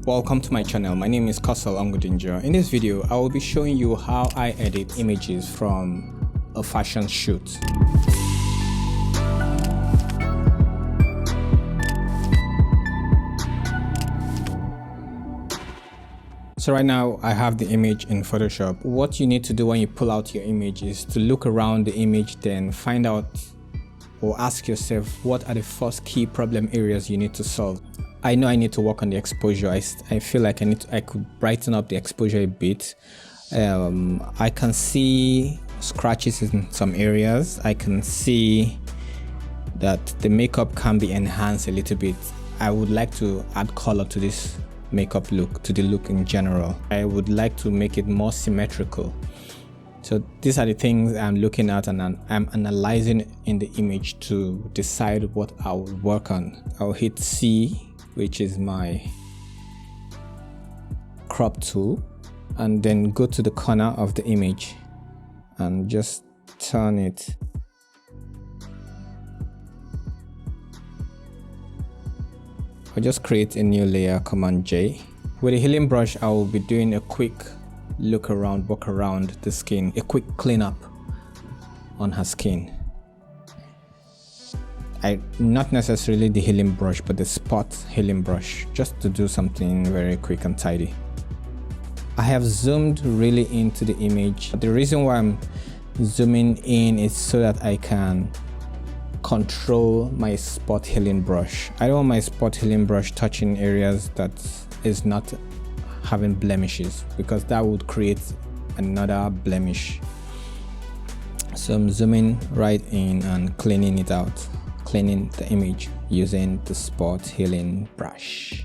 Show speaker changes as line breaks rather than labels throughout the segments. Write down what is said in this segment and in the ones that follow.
Welcome to my channel. My name is Kosal Ongudinjo. In this video, I will be showing you how I edit images from a fashion shoot. So right now I have the image in Photoshop. What you need to do when you pull out your image is to look around the image, then find out or ask yourself what are the first key problem areas you need to solve. I know I need to work on the exposure. I feel like I could brighten up the exposure a bit. I can see scratches in some areas. I can see that the makeup can be enhanced a little bit. I would like to add color to this makeup look, to the look in general. I would like to make it more symmetrical. So these are the things I'm looking at and I'm analyzing in the image to decide what I will work on. I'll hit C, which is my crop tool, and then go to the corner of the image and just turn it. I'll just create a new layer, Command J. With a healing brush, I will be doing a quick walk around the skin, a quick cleanup on her skin. Not necessarily the healing brush, but the spot healing brush, just to do something very quick and tidy. I have zoomed really into the image. The reason why I'm zooming in is so that I can control my spot healing brush. I don't want my spot healing brush touching areas that is not having blemishes, because that would create another blemish. So I'm zooming right in and cleaning it out, cleaning the image using the spot healing brush.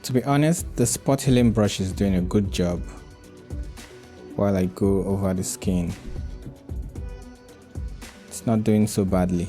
To be honest, the spot healing brush is doing a good job while I go over the skin. It's not doing so badly.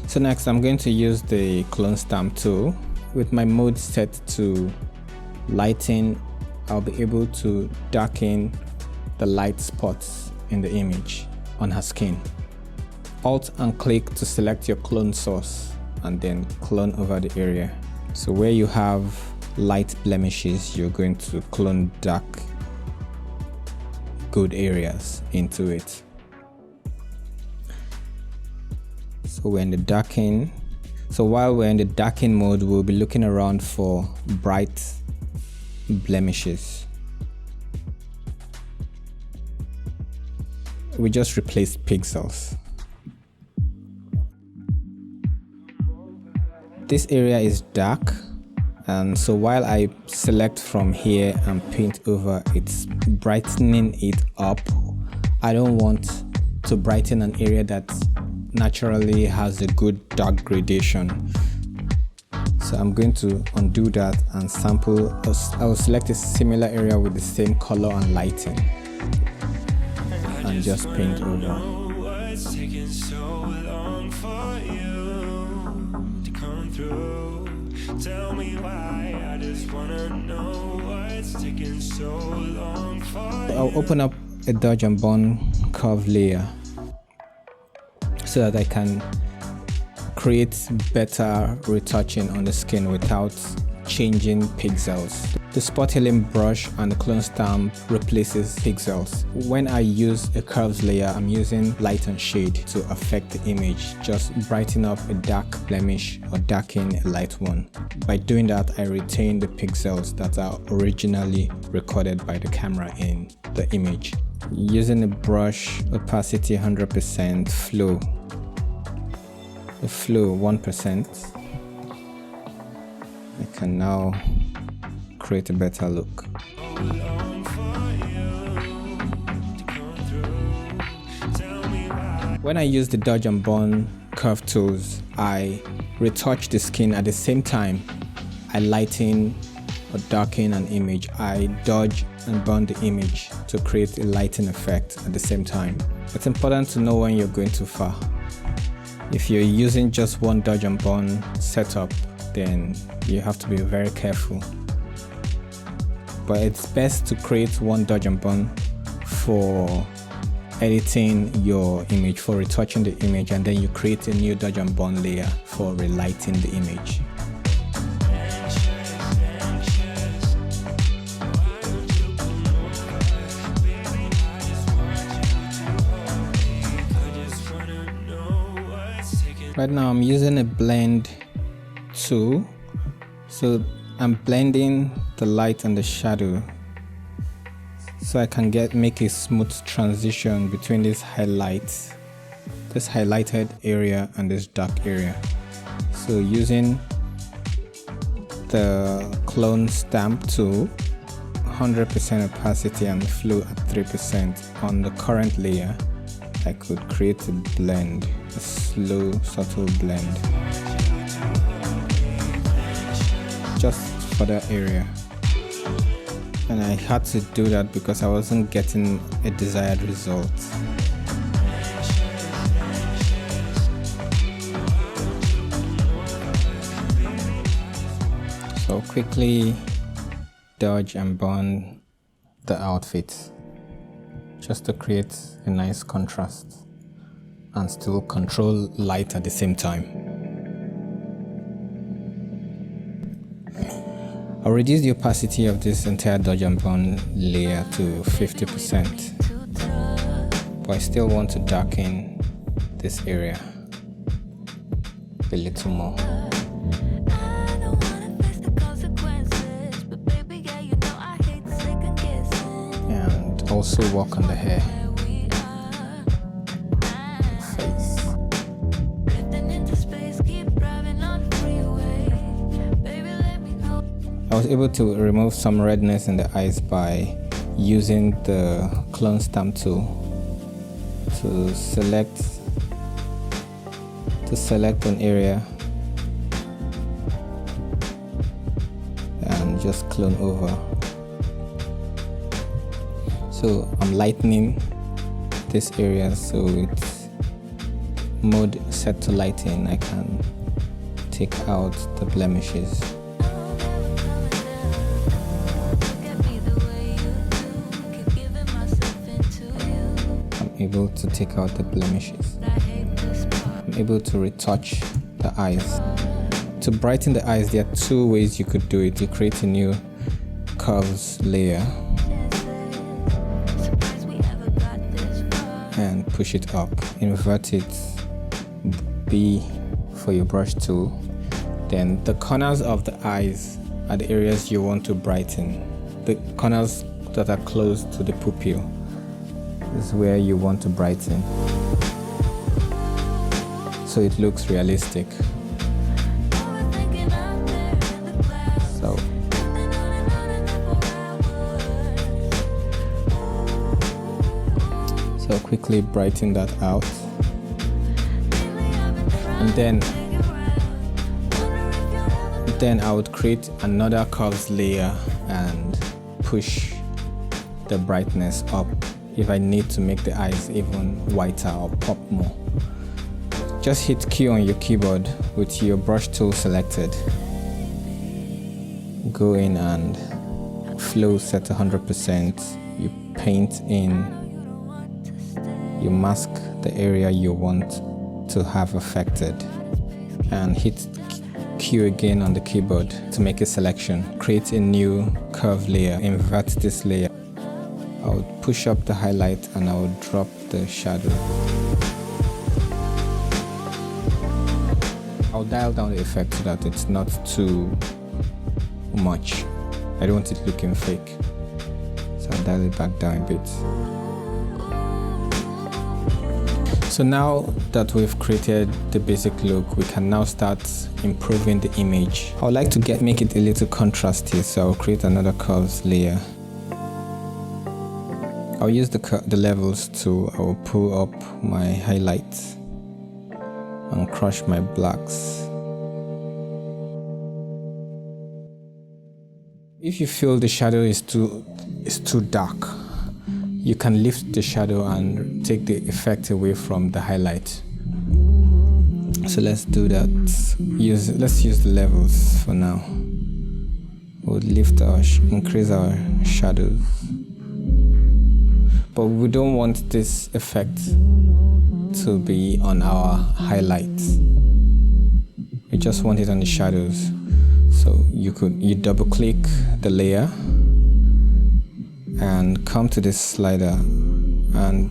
So next I'm going to use the clone stamp tool. With my mode set to lighten, I'll be able to darken the light spots in the image on her skin. Alt and click to select your clone source and then clone over the area. So where you have light blemishes, you're going to clone dark good areas into it. So we're in the darken. So while we're in the darken mode, we'll be looking around for bright blemishes. We just replaced pixels. This area is dark, and so while I select from here and paint over, it's brightening it up. I don't want to brighten an area that naturally has a good dark gradation. So I'm going to undo that and sample. I will select a similar area with the same color and lighting and just paint over. I'll open up a dodge and burn curve layer so that I can create better retouching on the skin without changing pixels. The spot healing brush and the clone stamp replaces pixels. When I use a curves layer, I'm using light and shade to affect the image, just brighten up a dark blemish or darken a light one. By doing that, I retain the pixels that are originally recorded by the camera in the image. Using a brush, opacity 100%, flow. The flow 1%. I can now create a better look. When I use the dodge and burn curve tools, I retouch the skin at the same time I lighten or darken an image, I dodge and burn the image to create a lighting effect at the same time. It's important to know when you're going too far. If you're using just one dodge and burn setup, then you have to be very careful. But it's best to create one dodge and burn for editing your image, for retouching the image, and then you create a new dodge and burn layer for relighting the image. Right now I'm using a blend tool, so I'm blending the light and the shadow so I can make a smooth transition between this highlighted area and this dark area. So using the clone stamp tool, 100% opacity and flow at 3% on the current layer, I could create a blend, a slow, subtle blend just for that area. And I had to do that because I wasn't getting a desired result. So quickly dodge and burn the outfit just to create a nice contrast and still control light at the same time. I'll reduce the opacity of this entire dodge and burn layer to 50%, but I still want to darken this area a little more. And also work on the hair. I was able to remove some redness in the eyes by using the clone stamp tool to select an area and just clone over. So I'm lightening this area, so it's mode set to lighting. I can take out the blemishes. Able to take out the blemishes. I'm able to retouch the eyes. To brighten the eyes, there are two ways you could do it. You create a new curves layer and push it up. Invert it, B for your brush tool. Then the corners of the eyes are the areas you want to brighten. The corners that are close to the pupil is where you want to brighten, so it looks realistic. So quickly brighten that out, and then I would create another curves layer and push the brightness up if I need to make the eyes even whiter or pop more. Just hit Q on your keyboard with your brush tool selected. Go in and flow set to 100%. You paint in, you mask the area you want to have affected, and hit Q again on the keyboard to make a selection. Create a new curve layer, invert this layer. I would push up the highlight and I would drop the shadow. I'll dial down the effect so that it's not too much. I don't want it looking fake, so I'll dial it back down a bit. So now that we've created the basic look, we can now start improving the image. I would like to make it a little contrasty, so I'll create another curves layer. I'll use the levels tool. I will pull up my highlights and crush my blacks. If you feel the shadow is too dark, you can lift the shadow and take the effect away from the highlight. So let's do that. Let's use the levels for now. We'll increase our shadows, but we don't want this effect to be on our highlights. We just want it on the shadows. So you double click the layer and come to this slider and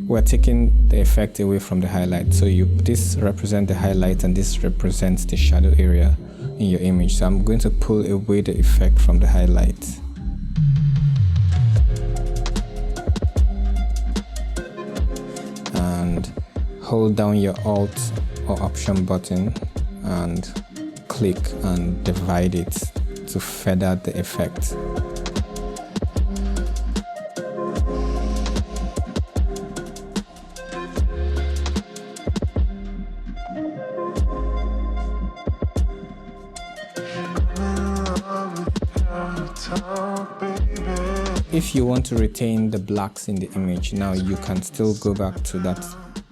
we're taking the effect away from the highlight. So this represents the highlight and this represents the shadow area in your image. So I'm going to pull away the effect from the highlight. And hold down your Alt or Option button and click and divide it to feather the effect. If you want to retain the blacks in the image, now you can still go back to that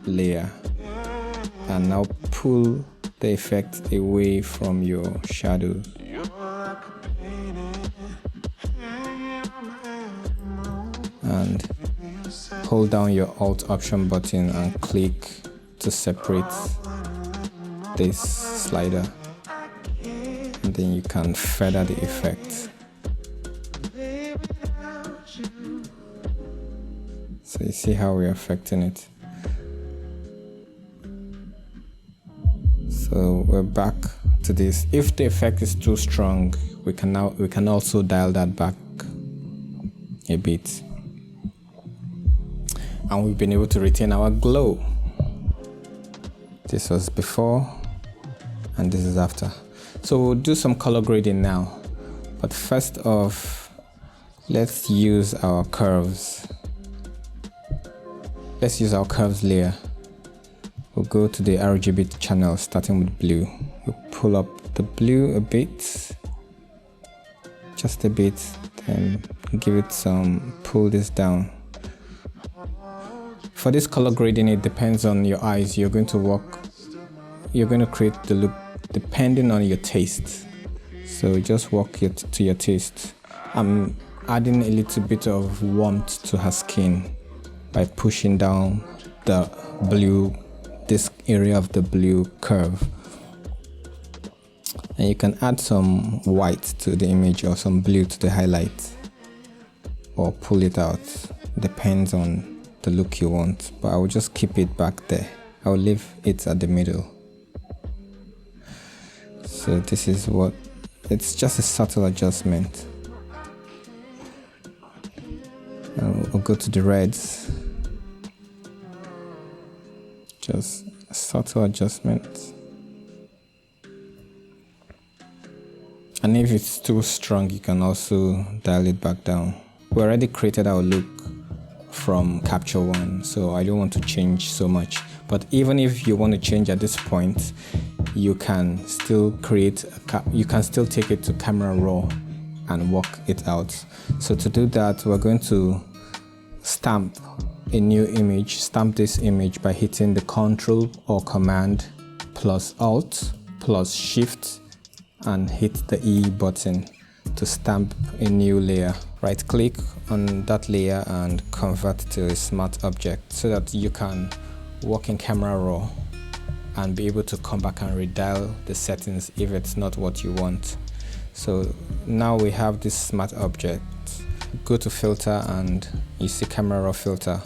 layer and now pull the effect away from your shadows. And hold down your Alt Option button and click to separate this slider, and then you can feather the effect. So you see how we're affecting it. So we're back to this. If the effect is too strong, we can also dial that back a bit. And we've been able to retain our glow. This was before and this is after. So we'll do some color grading now. But first off, let's use our curves. Let's use our curves layer. We'll go to the RGB channel starting with blue. We'll pull up the blue a bit, just a bit, then give it some, pull this down. For this color grading, it depends on your eyes. You're going to create the look depending on your taste. So just work it to your taste. I'm adding a little bit of warmth to her skin by pushing down the blue, this area of the blue curve. And you can add some white to the image or some blue to the highlight, or pull it out. Depends on the look you want, but I will just keep it back there. I will leave it at the middle. So this is it's just a subtle adjustment. And we'll go to the reds. Just a subtle adjustment. And if it's too strong, you can also dial it back down. We already created our look from Capture One, so I don't want to change so much. But even if you want to change at this point, you can still you can still take it to Camera Raw and work it out. So to do that, we're going to stamp a new image. Stamp this image by hitting the Ctrl or Command plus Alt plus Shift and hit the E button to stamp a new layer. Right click on that layer and convert to a smart object so that you can work in Camera Raw and be able to come back and redial the settings if it's not what you want. So now we have this smart object. Go to filter and you see Camera Raw filter,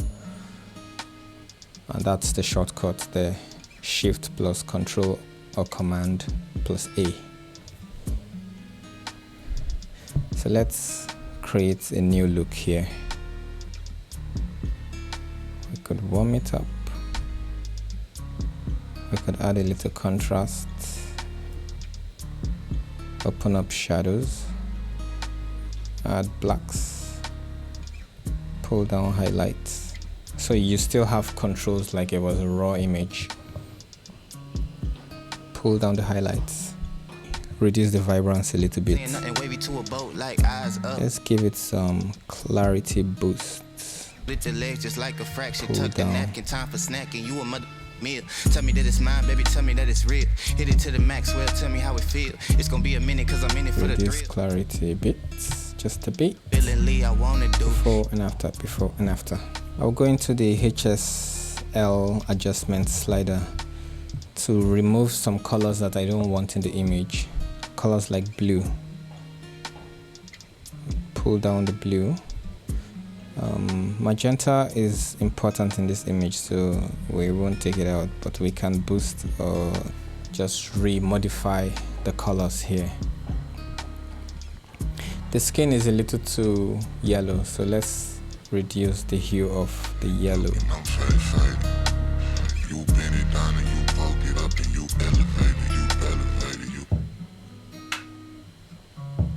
and that's the shortcut there. Shift plus Control or Command plus A. So let's create a new look here. We could warm it up. We could add a little contrast. Open up shadows. Add blacks. Pull down highlights. So you still have controls like it was a raw image. Pull down the highlights. reduce the vibrance a little bit. Let's give it some clarity boost. Pull down.
Tell me that it's mine, baby, tell me that it's real. Hit it to the max, well, tell me how it feel. It's gonna be a minute, cause I'm in it for the thrill.
Reduce clarity a bit, just a bit.
Before
and after, before and after. I'll go into the HSL adjustment slider to remove some colors that I don't want in the image. Colors like blue. Pull down the blue. Magenta is important in this image, so we won't take it out, but we can boost or just remodify the colors here. The skin is a little too yellow, so let's reduce the hue of the yellow.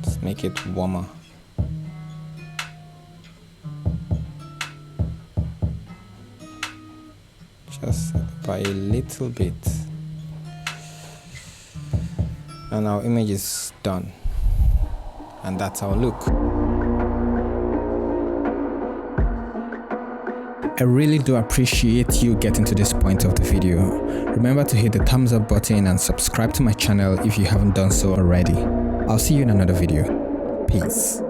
Let's make it warmer. Just by a little bit, and our image is done, and that's our look. I really do appreciate you getting to this point of the video. Remember to hit the thumbs up button and subscribe to my channel if you haven't done so already. I'll see you in another video. Peace.